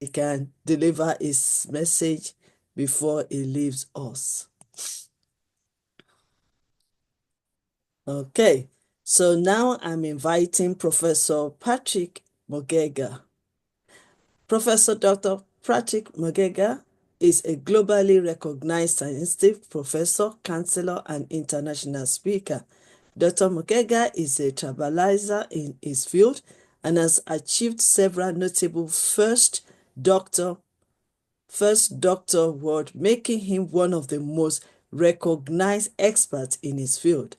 he can deliver his message before he leaves us. Okay, so now I'm inviting Professor Patrick Mungekar. Professor Dr. Pratik Mungekar is a globally recognized scientific professor, counselor, and international speaker. Dr. Mungekar is a trailblazer in his field and has achieved several notable first doctor award, making him one of the most recognized experts in his field.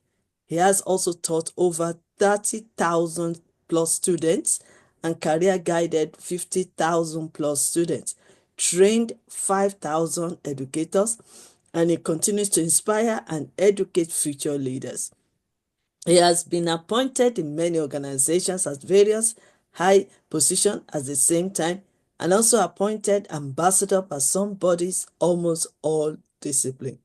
He has also taught over 30,000 plus students and career guided 50,000 plus students, trained 5,000 educators, and he continues to inspire and educate future leaders. He has been appointed in many organizations at various high positions at the same time, and also appointed ambassador by some bodies, almost all disciplines.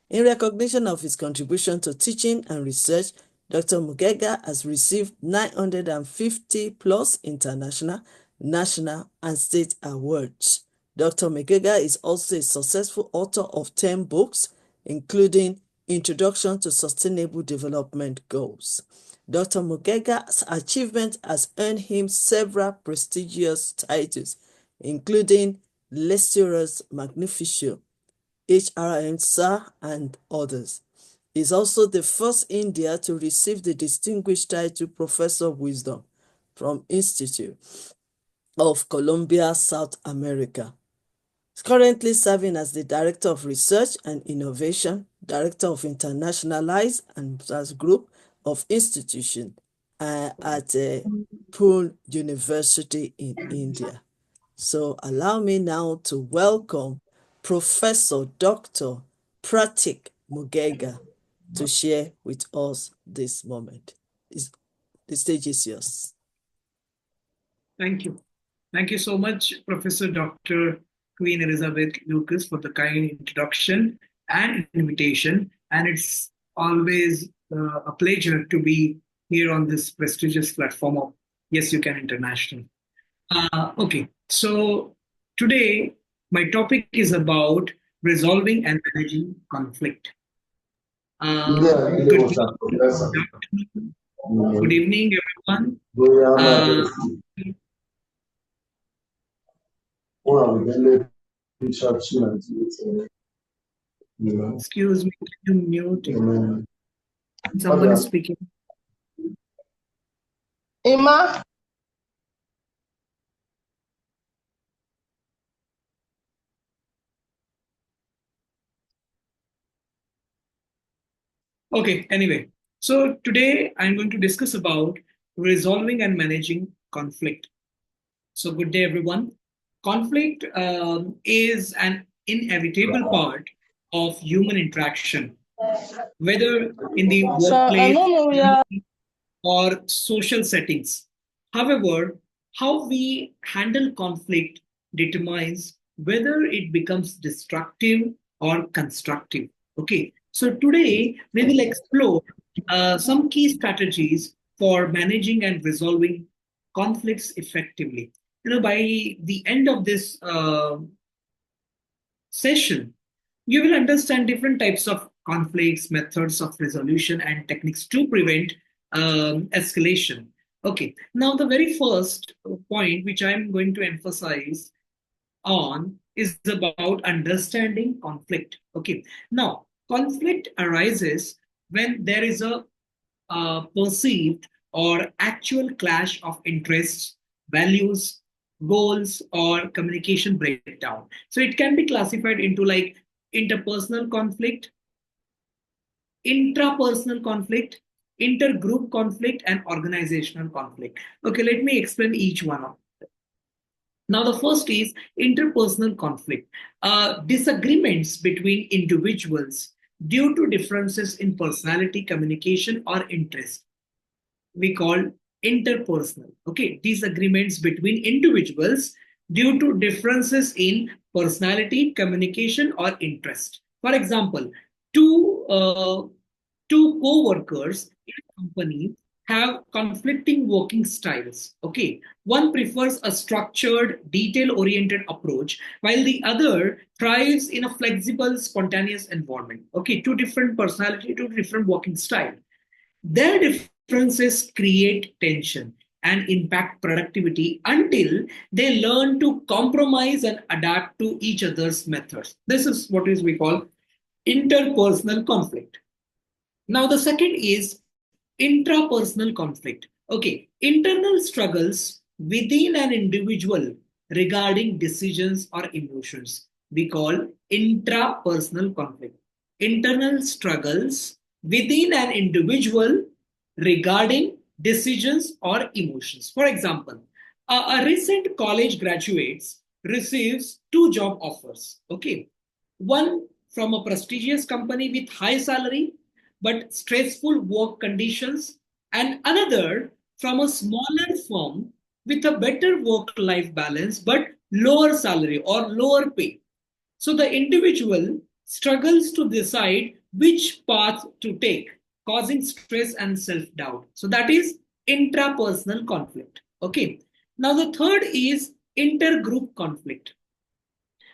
In recognition of his contribution to teaching and research, Dr. Mungekar has received 950 plus international, national, and state awards. Dr. Mungekar is also a successful author of 10 books, including Introduction to Sustainable Development Goals. Dr. Mungekar's achievement has earned him several prestigious titles, including Lecturers Magnificio, HRM Sir, and others. He is also the first Indian to receive the distinguished title Professor of Wisdom from Institute of Columbia, South America. He's currently serving as the Director of Research and Innovation, Director of Internationalized and Group of Institution at Pune University in India. So allow me now to welcome Professor Dr. Pratik Mungekar to share with us this moment. The stage is yours. Thank you. Thank you so much, Professor Dr. Queen Elizabeth Lucas, for the kind introduction and invitation. And it's always a pleasure to be here on this prestigious platform of Yes You Can International. Okay, so today my topic is about resolving and managing conflict. Good afternoon, good evening, everyone. Excuse me, can you mute? Someone is speaking. Emma. Okay, anyway, so today I'm going to discuss about resolving and managing conflict. So, good day, everyone. Conflict is an inevitable part of human interaction, whether in the workplace or social settings. However, how we handle conflict determines whether it becomes destructive or constructive. Okay, so today we will explore some key strategies for managing and resolving conflicts effectively. By the end of this session, you will understand different types of conflicts, methods of resolution, and techniques to prevent escalation. Okay, now the very first point which I'm going to emphasize on is about understanding conflict. Okay, now conflict arises when there is a perceived or actual clash of interests, values, goals, or communication breakdown. So it can be classified into like interpersonal conflict, intrapersonal conflict, intergroup conflict, and organizational conflict. Okay, let me explain each one of them. Now, the first is interpersonal conflict, disagreements between individuals due to differences in personality, communication, or interest. We call interpersonal. Okay, disagreements between individuals due to differences in personality, communication, or interest. For example, two co-workers in a company have conflicting working styles. Okay, one prefers a structured, detail oriented approach, while the other thrives in a flexible, spontaneous environment. Okay, two different personality, two different working style. Their differences create tension and impact productivity until they learn to compromise and adapt to each other's methods. This is what is we call interpersonal conflict. Now, the second is intrapersonal conflict. Okay, internal struggles within an individual regarding decisions or emotions. We call intrapersonal conflict. Internal struggles within an individual regarding decisions or emotions. For example, a recent college graduates receives two job offers. Okay, one from a prestigious company with high salary but stressful work conditions, and another from a smaller firm with a better work life balance but lower salary or lower pay. So the individual struggles to decide which path to take, causing stress and self doubt. So that is intrapersonal conflict. Okay. Now the third is intergroup conflict.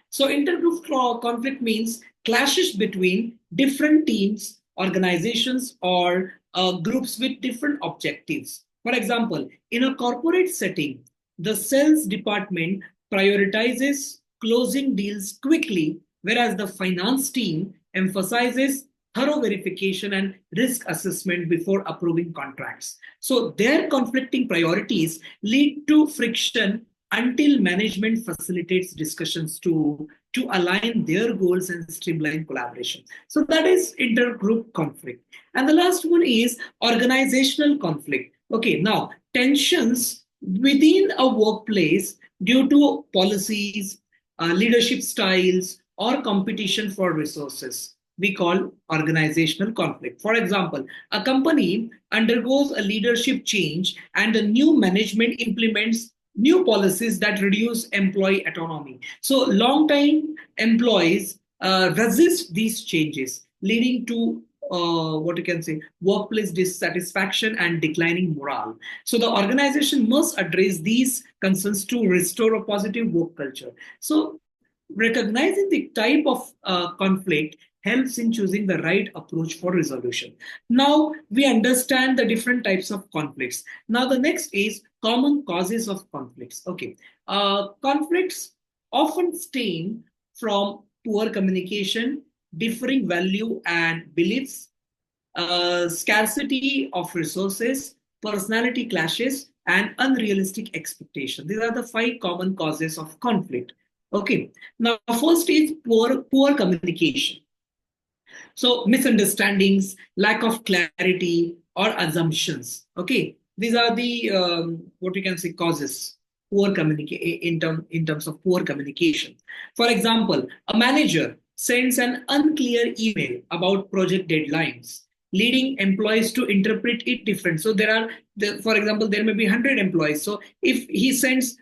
So intergroup conflict means clashes between different teams, organizations, or groups with different objectives. For example, in a corporate setting, the sales department prioritizes closing deals quickly, whereas the finance team emphasizes thorough verification and risk assessment before approving contracts. So their conflicting priorities lead to friction until management facilitates discussions to align their goals and streamline collaboration. So that is intergroup conflict. And the last one is organizational conflict. Okay, now tensions within a workplace due to policies, leadership styles, or competition for resources we call organizational conflict. For example, a company undergoes a leadership change and a new management implements new policies that reduce employee autonomy. So, long time employees resist these changes, leading to what you can say workplace dissatisfaction and declining morale. So the organization must address these concerns to restore a positive work culture. So recognizing the type of conflict helps in choosing the right approach for resolution. Now we understand the different types of conflicts. Now the next is common causes of conflicts. Okay, conflicts often stem from poor communication, differing value and beliefs, scarcity of resources, personality clashes, and unrealistic expectations. These are the five common causes of conflict. Okay. Now, first is poor communication. So misunderstandings, lack of clarity, or assumptions. Okay, these are the what we can say causes poor communication in terms of poor communication. For example, a manager sends an unclear email about project deadlines, leading employees to interpret it different. So for example, there may be 100 employees. So if he sends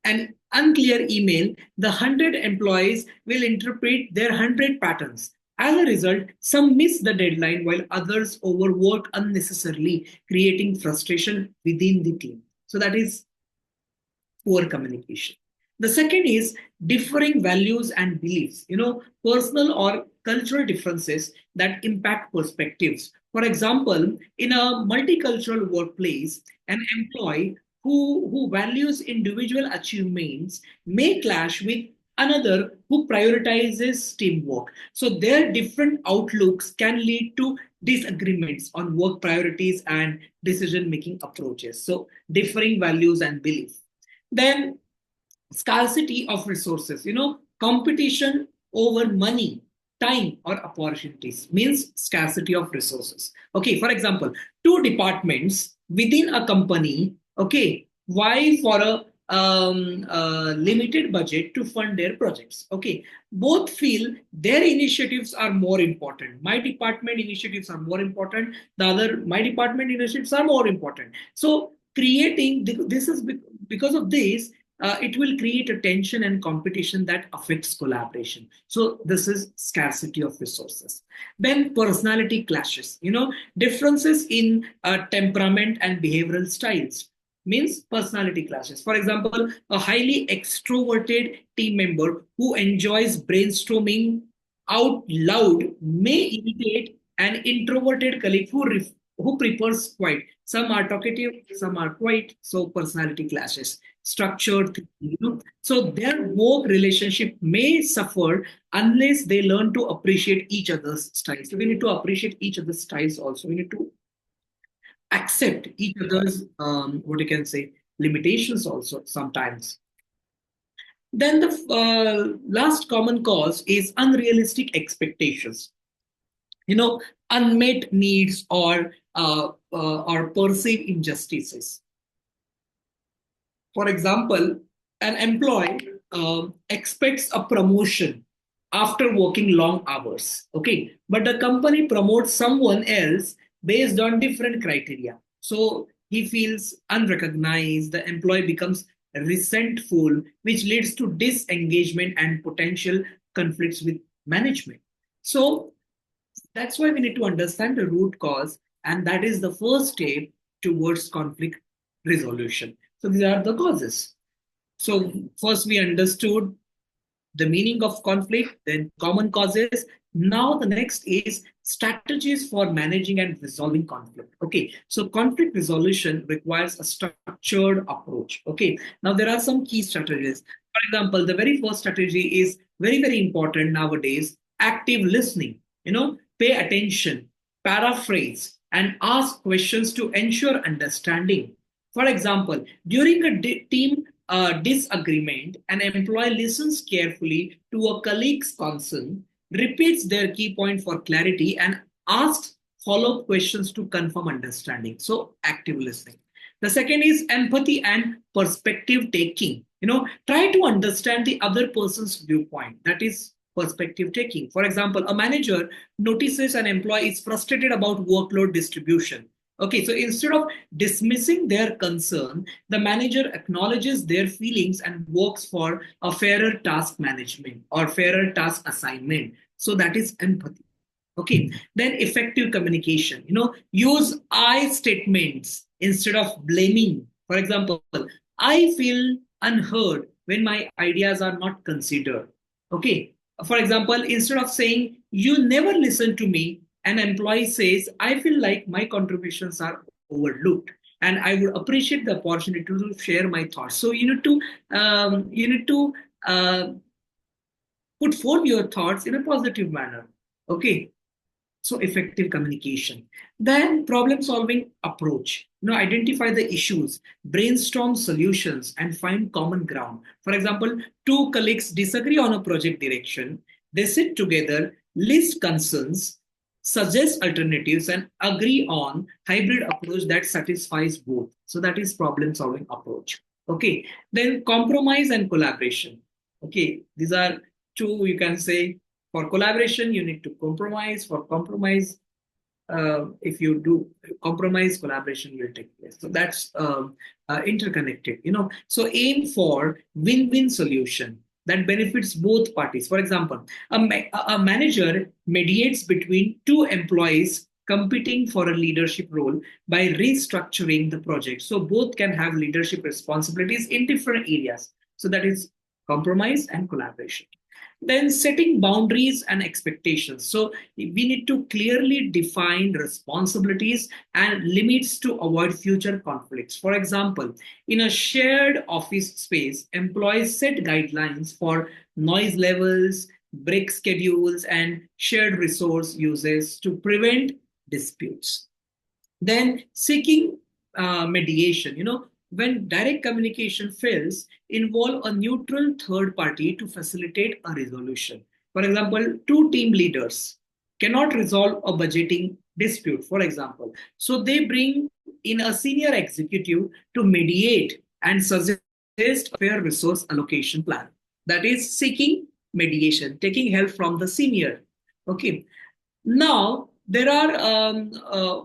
an unclear email, the 100 employees will interpret their 100 patterns. As a result, some miss the deadline while others overwork unnecessarily, creating frustration within the team. So that is poor communication. The second is differing values and beliefs, personal or cultural differences that impact perspectives. For example, in a multicultural workplace, an employee who values individual achievements may clash with another who prioritizes teamwork. So their different outlooks can lead to disagreements on work priorities and decision making approaches. So differing values and beliefs. Then scarcity of resources, competition over money, time, or opportunities means scarcity of resources. Okay, for example, two departments within a company, okay, vie for a limited budget to fund their projects. Okay, both feel their initiatives are more important. My department initiatives are more important. The other, my department initiatives are more important. So creating this is because of this it will create a tension and competition that affects collaboration. So this is scarcity of resources. Then personality clashes, differences in temperament and behavioral styles means personality clashes. For example, a highly extroverted team member who enjoys brainstorming out loud may irritate an introverted colleague who prefers quiet. Some are talkative, some are quiet. So personality clashes. Structured thinking, so their work relationship may suffer unless they learn to appreciate each other's styles. So we need to appreciate each other's styles also. We need to accept each other's what you can say limitations also sometimes. Then the last common cause is unrealistic expectations, unmet needs or perceived injustices. For example, an employee expects a promotion after working long hours, okay, but the company promotes someone else based on different criteria. So he feels unrecognized, the employee becomes resentful, which leads to disengagement and potential conflicts with management. So that's why we need to understand the root cause, and that is the first step towards conflict resolution. So these are the causes. So first we understood the meaning of conflict, then common causes. Now the next is strategies for managing and resolving conflict. Okay, so conflict resolution requires a structured approach. Okay, now there are some key strategies. For example, the very first strategy is very important nowadays: active listening. Pay attention, paraphrase, and ask questions to ensure understanding. For example, during a team disagreement, an employee listens carefully to a colleague's concern, repeats their key point for clarity, and asks follow up questions to confirm understanding. So, active listening. The second is empathy and perspective taking. Try to understand the other person's viewpoint. That is perspective taking. For example, a manager notices an employee is frustrated about workload distribution. Okay, so instead of dismissing their concern, the manager acknowledges their feelings and works for a fairer task management or fairer task assignment. So that is empathy. Okay, then effective communication. Use I statements instead of blaming. For example, I feel unheard when my ideas are not considered. Okay, for example, instead of saying you never listen to me, an employee says I feel like my contributions are overlooked and I would appreciate the opportunity to share my thoughts. So you need to put forth your thoughts in a positive manner. Okay, so effective communication. Then problem solving approach. Identify the issues, brainstorm solutions, and find common ground. For example, two colleagues disagree on a project direction. They sit together, list concerns, suggest alternatives, and agree on hybrid approach that satisfies both. So that is problem solving approach. Okay. Then compromise and collaboration. Okay. These are two, you can say, for collaboration, you need to compromise. For compromise, if you do compromise, collaboration will take place. So that's interconnected. So aim for win-win solution that benefits both parties. For example, a manager mediates between two employees competing for a leadership role by restructuring the project, so both can have leadership responsibilities in different areas. So that is compromise and collaboration. Then setting boundaries and expectations. So we need to clearly define responsibilities and limits to avoid future conflicts. For example, in a shared office space, employees set guidelines for noise levels, break schedules, and shared resource uses to prevent disputes. Then seeking mediation. When direct communication fails, involve a neutral third party to facilitate a resolution. For example, two team leaders cannot resolve a budgeting dispute, for example. So they bring in a senior executive to mediate and suggest a fair resource allocation plan. That is seeking mediation, taking help from the senior. Okay. Now, there are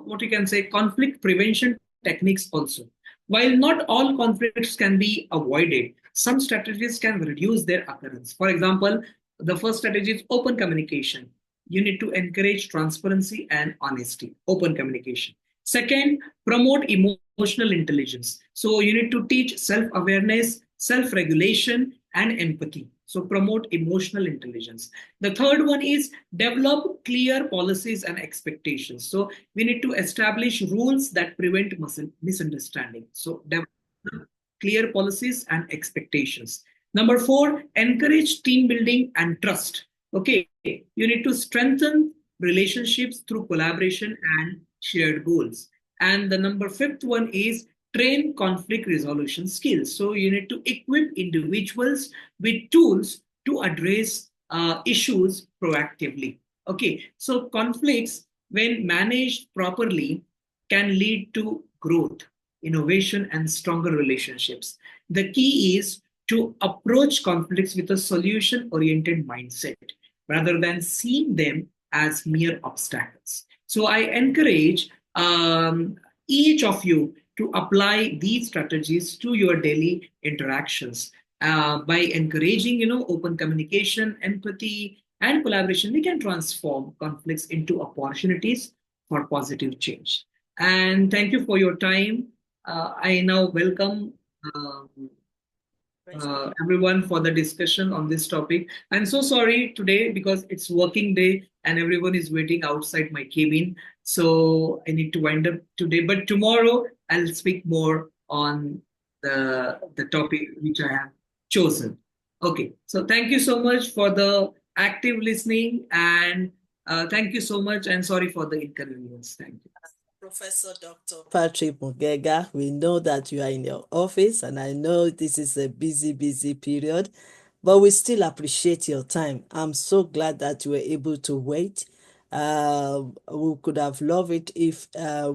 what you can say conflict prevention techniques also. While not all conflicts can be avoided, some strategies can reduce their occurrence. For example, the first strategy is open communication. You need to encourage transparency and honesty, open communication. Second, promote emotional intelligence. So you need to teach self awareness, self regulation, and empathy. So promote emotional intelligence. The third one is develop clear policies and expectations. So we need to establish rules that prevent misunderstanding. So develop clear policies and expectations. Number four, encourage team building and trust. Okay, you need to strengthen relationships through collaboration and shared goals. And the number fifth one is train conflict resolution skills. So you need to equip individuals with tools to address issues proactively. Okay, so conflicts, when managed properly, can lead to growth, innovation, and stronger relationships. The key is to approach conflicts with a solution oriented mindset rather than seeing them as mere obstacles. So I encourage each of you to apply these strategies to your daily interactions. By encouraging, open communication, empathy, and collaboration, we can transform conflicts into opportunities for positive change. And thank you for your time. I now welcome everyone for the discussion on this topic. I'm so sorry today because it's working day and everyone is waiting outside my cabin. So I need to wind up today. But tomorrow I'll speak more on the topic which I have chosen. Okay. So thank you so much for the active listening and thank you so much and sorry for the inconvenience. Thank you. Professor Dr. Patrick Mungekar, we know that you are in your office, and I know this is a busy, busy period, but we still appreciate your time. I'm so glad that you were able to wait. We could have loved it if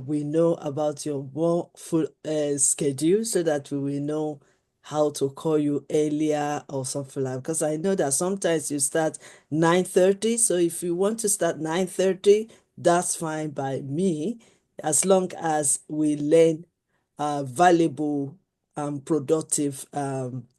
we know about your more full schedule so that we will know how to call you earlier or something like, because I know that sometimes you start 9:30. So if you want to start 9:30, that's fine by me, as long as we learn valuable and productive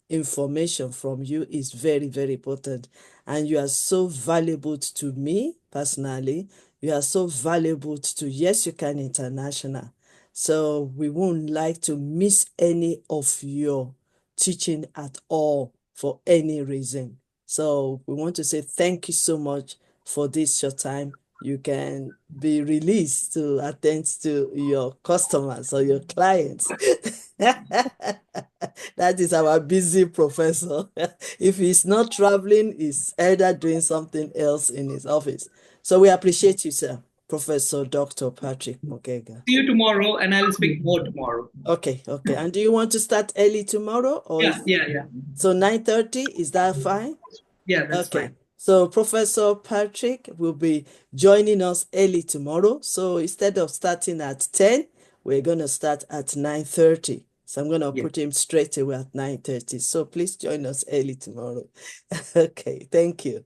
information from you is very, very important. And you are so valuable to me personally. You are so valuable to Yes You Can International. So we won't like to miss any of your teaching at all for any reason. So we want to say thank you so much for this short time. You can be released to attend to your customers or your clients. That is our busy professor. If he's not traveling, he's either doing something else in his office. So we appreciate you, sir, Professor Dr. Patrick Mugega. See you tomorrow and I'll speak more tomorrow. Okay, okay. And do you want to start early tomorrow or Yeah, yeah, yeah. so 9:30? Is that fine? Yeah, that's Okay. fine. So Professor Patrick will be joining us early tomorrow. So instead of starting at 10, we're going to start at 9:30. So I'm going to Yeah. put him straight away at 9:30. So please join us early tomorrow. Okay. Thank you.